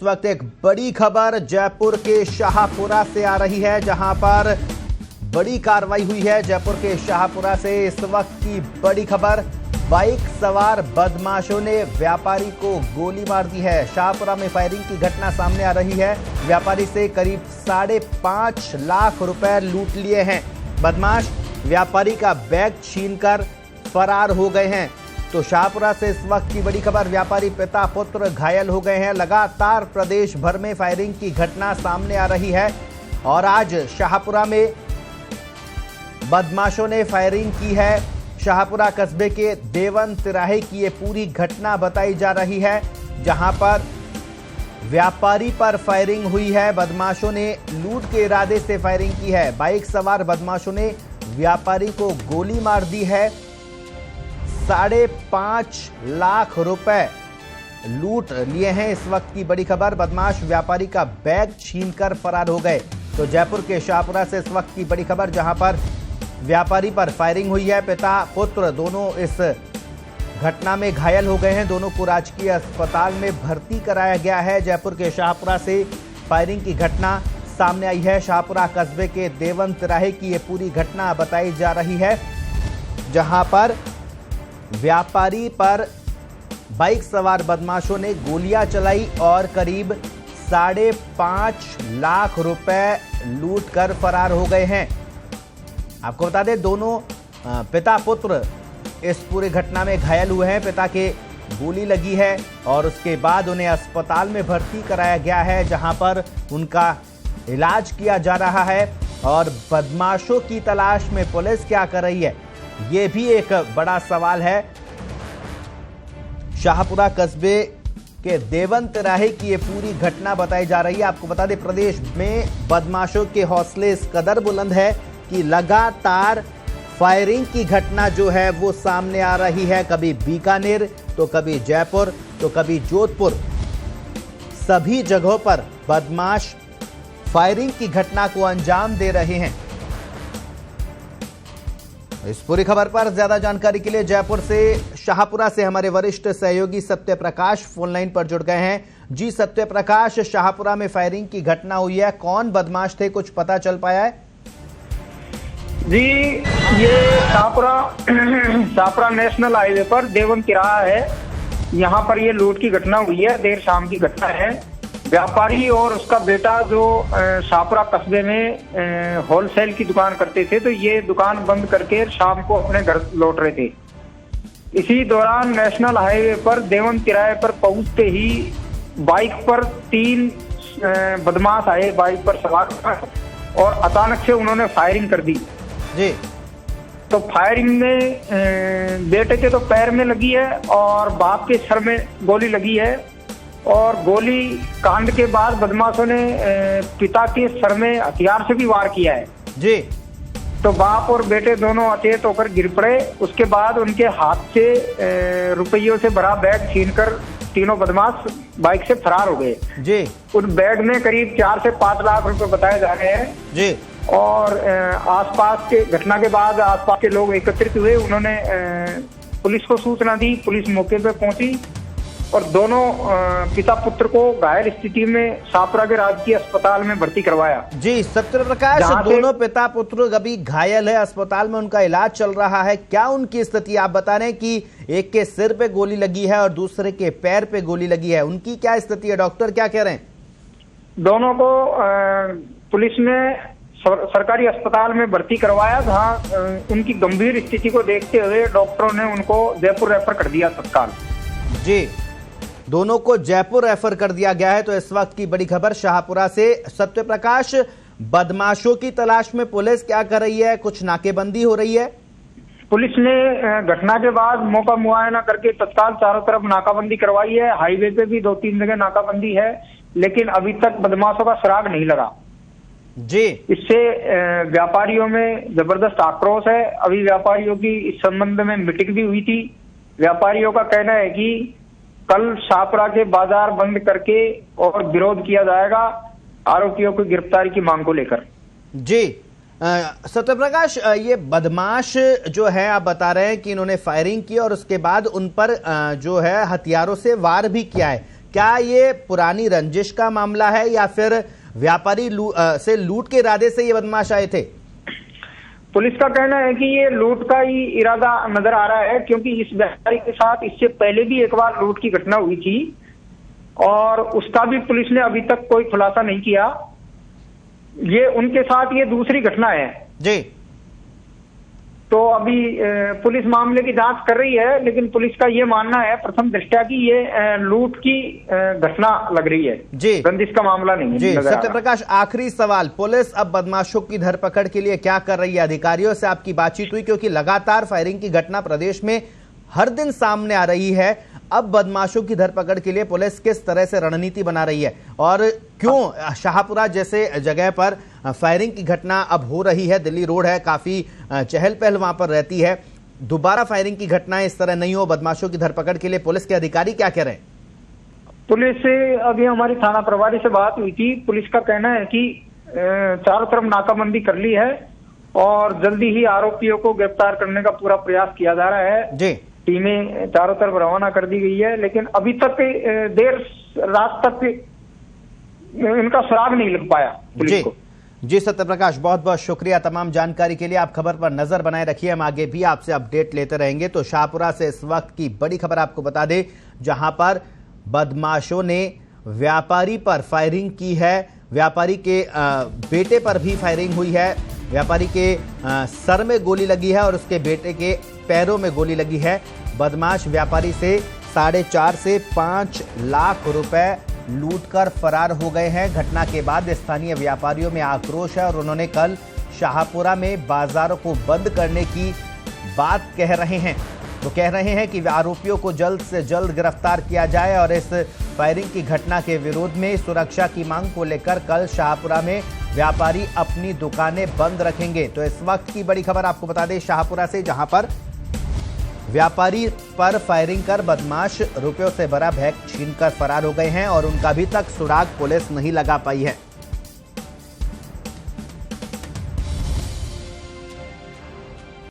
वक्त एक बड़ी खबर जयपुर के शाहपुरा से आ रही है, जहां पर बड़ी कार्रवाई हुई है। जयपुर के शाहपुरा से इस वक्त की बड़ी खबर, बाइक सवार बदमाशों ने व्यापारी को गोली मार दी है। शाहपुरा में फायरिंग की घटना सामने आ रही है। व्यापारी से करीब 5.5 लाख रुपए लूट लिए हैं। बदमाश व्यापारी का बैग छीनकर फरार हो गए हैं। तो शाहपुरा से इस वक्त की बड़ी खबर, व्यापारी पिता पुत्र घायल हो गए हैं। लगातार प्रदेश भर में फायरिंग की घटना सामने आ रही है और आज शाहपुरा में बदमाशों ने फायरिंग की है। शाहपुरा कस्बे के देवन तिराहे की ये पूरी घटना बताई जा रही है, जहां पर व्यापारी पर फायरिंग हुई है। बदमाशों ने लूट के इरादे से फायरिंग की है। बाइक सवार बदमाशों ने व्यापारी को गोली मार दी है। 5.5 लाख रुपए लूट लिए हैं। इस वक्त की बड़ी खबर, बदमाश व्यापारी का बैग छीनकर फरार हो गए। तो जयपुर के शाहपुरा से इस वक्त की बड़ी खबर, जहां पर व्यापारी पर फायरिंग हुई है। पिता पुत्र दोनों इस घटना में घायल हो गए हैं। दोनों को राजकीय अस्पताल में भर्ती कराया गया है। जयपुर के शाहपुरा से फायरिंग की घटना सामने आई है। शाहपुरा कस्बे के देवन तिराहे की ये पूरी घटना बताई जा रही है, जहां पर व्यापारी पर बाइक सवार बदमाशों ने गोलियां चलाई और करीब 5.5 लाख रुपए लूट कर फरार हो गए हैं। आपको बता दें, दोनों पिता पुत्र इस पूरी घटना में घायल हुए हैं। पिता के गोली लगी है और उसके बाद उन्हें अस्पताल में भर्ती कराया गया है, जहां पर उनका इलाज किया जा रहा है। और बदमाशों की तलाश में पुलिस क्या कर रही है, ये भी एक बड़ा सवाल है। शाहपुरा कस्बे के देवन तिराहे की ये पूरी घटना बताई जा रही है। आपको बता दें, प्रदेश में बदमाशों के हौसले इस कदर बुलंद है कि लगातार फायरिंग की घटना जो है वो सामने आ रही है। कभी बीकानेर, तो कभी जयपुर, तो कभी जोधपुर। सभी जगहों पर बदमाश फायरिंग की घटना को अंजाम दे रहे हैं। इस पूरी खबर पर ज्यादा जानकारी के लिए जयपुर से शाहपुरा से हमारे वरिष्ठ सहयोगी सत्य प्रकाश फोन लाइन पर जुड़ गए हैं। जी सत्य प्रकाश, शाहपुरा में फायरिंग की घटना हुई है, कौन बदमाश थे, कुछ पता चल पाया है? जी, ये शाहपुरा नेशनल हाईवे पर देवन तिराहा है। यहाँ पर ये लूट की घटना हुई है। देर शाम की घटना है। व्यापारी और उसका बेटा जो शाहपुरा कस्बे में होलसेल की दुकान करते थे, तो ये दुकान बंद करके शाम को अपने घर लौट रहे थे। इसी दौरान नेशनल हाईवे पर देवन तिराहे पर पहुंचते ही बाइक पर 3 बदमाश आए, बाइक पर सवार, और अचानक से उन्होंने फायरिंग कर दी जी। तो फायरिंग में बेटे के तो पैर में लगी है और बाप के सर में गोली लगी है। और गोली कांड के बाद बदमाशों ने पिता के सर में हथियार से भी वार किया है जी। तो बाप और बेटे दोनों अचेत होकर गिर पड़े। उसके बाद उनके हाथ से रुपयों से भरा बैग छीनकर तीनों बदमाश बाइक से फरार हो गए जी। उन बैग में करीब 4 से 5 लाख रुपए बताए जा रहे हैं जी। और आसपास के घटना के बाद आसपास के लोग एकत्रित हुए। उन्होंने पुलिस को सूचना दी। पुलिस मौके पर पहुंची और दोनों पिता पुत्र को घायल स्थिति में शाहपुरा के राजकीय अस्पताल में भर्ती करवाया। जी सत्य प्रकाश, दोनों पिता पुत्र अभी घायल है, अस्पताल में उनका इलाज चल रहा है। क्या उनकी स्थिति, आप बता रहे हैं कि एक के सिर पे गोली लगी है और दूसरे के पैर पे गोली लगी है, उनकी क्या स्थिति है, डॉक्टर क्या कह रहे हैं? दोनों को पुलिस ने सरकारी अस्पताल में भर्ती करवाया, जहां उनकी गंभीर स्थिति को देखते हुए डॉक्टरों ने उनको जयपुर रेफर कर दिया तत्काल। जी, दोनों को जयपुर रेफर कर दिया गया है। तो इस वक्त की बड़ी खबर शाहपुरा से। सत्य प्रकाश, बदमाशों की तलाश में पुलिस क्या कर रही है, कुछ नाकेबंदी हो रही है? पुलिस ने घटना के बाद मौका मुआयना करके तत्काल चारों तरफ नाकाबंदी करवाई है। हाईवे पे भी 2-3 जगह नाकाबंदी है, लेकिन अभी तक बदमाशों का सुराग नहीं लगा जी। इससे व्यापारियों में जबरदस्त आक्रोश है। अभी व्यापारियों की इस संबंध में मीटिंग भी हुई थी। व्यापारियों का कहना है कि कल शाहपुरा के बाजार बंद करके और विरोध किया जाएगा आरोपियों की गिरफ्तारी की मांग को लेकर। जी सत्यप्रकाश, ये बदमाश जो है, आप बता रहे हैं कि इन्होंने फायरिंग की और उसके बाद उन पर जो है हथियारों से वार भी किया है। क्या ये पुरानी रंजिश का मामला है या फिर व्यापारी से लूट के इरादे से ये बदमाश आए थे? पुलिस का कहना है कि ये लूट का ही इरादा नजर आ रहा है, क्योंकि इस व्यापारी के साथ इससे पहले भी एक बार लूट की घटना हुई थी और उसका भी पुलिस ने अभी तक कोई खुलासा नहीं किया। ये उनके साथ ये दूसरी घटना है जी। तो अभी पुलिस मामले की जांच कर रही है, लेकिन पुलिस का ये मानना है प्रथम दृष्टया कि ये लूट की घटना लग रही है जी, रंजिश का मामला नहीं जी। है। सत्यप्रकाश, आखिरी सवाल, पुलिस अब बदमाशों की धरपकड़ के लिए क्या कर रही है? अधिकारियों से आपकी बातचीत हुई? क्योंकि लगातार फायरिंग की घटना प्रदेश में हर दिन सामने आ रही है। अब बदमाशों की धरपकड़ के लिए पुलिस किस तरह से रणनीति बना रही है और क्यों शाहपुरा जैसे जगह पर फायरिंग की घटना अब हो रही है? दिल्ली रोड है, काफी चहल पहल वहां पर रहती है। दोबारा फायरिंग की घटनाएं इस तरह नहीं हो, बदमाशों की धरपकड़ के लिए पुलिस के अधिकारी क्या कह रहे हैं? पुलिस से अभी हमारी थाना प्रभारी से बात हुई थी। पुलिस का कहना है कि चारों तरफ नाकाबंदी कर ली है और जल्दी ही आरोपियों को गिरफ्तार करने का पूरा प्रयास किया जा रहा है जी। टीमें चारों तरफ रवाना कर दी गई है, लेकिन अभी तक देर रात तक इनका सुराग नहीं लग पाया पुलिस को। जी सत्यप्रकाश, बहुत बहुत शुक्रिया तमाम जानकारी के लिए। आप खबर पर नजर बनाए रखिए, हम आगे भी आपसे अपडेट लेते रहेंगे। तो शाहपुरा से इस वक्त की बड़ी खबर आपको बता दें, जहां पर बदमाशों ने व्यापारी पर फायरिंग की है। व्यापारी के बेटे पर भी फायरिंग हुई है। व्यापारी के सर में गोली लगी है और उसके बेटे के पैरों में गोली लगी है। बदमाश व्यापारी से 4.5 से 5 लाख रुपए लूटकर फरार हो गए हैं। घटना के बाद स्थानीय व्यापारियों में आक्रोश है और उन्होंने कल शाहपुरा में बाजारों को बंद करने की बात कह रहे हैं। वो कह रहे हैं कि आरोपियों को जल्द से जल्द गिरफ्तार किया जाए और इस फायरिंग की घटना के विरोध में सुरक्षा की मांग को लेकर कल शाहपुरा में व्यापारी अपनी दुकानें बंद रखेंगे। तो इस वक्त की बड़ी खबर आपको बता दें शाहपुरा से, जहां पर व्यापारी पर फायरिंग कर बदमाश रुपयों से भरा बैग छीनकर फरार हो गए हैं और उनका अभी तक सुराग पुलिस नहीं लगा पाई है।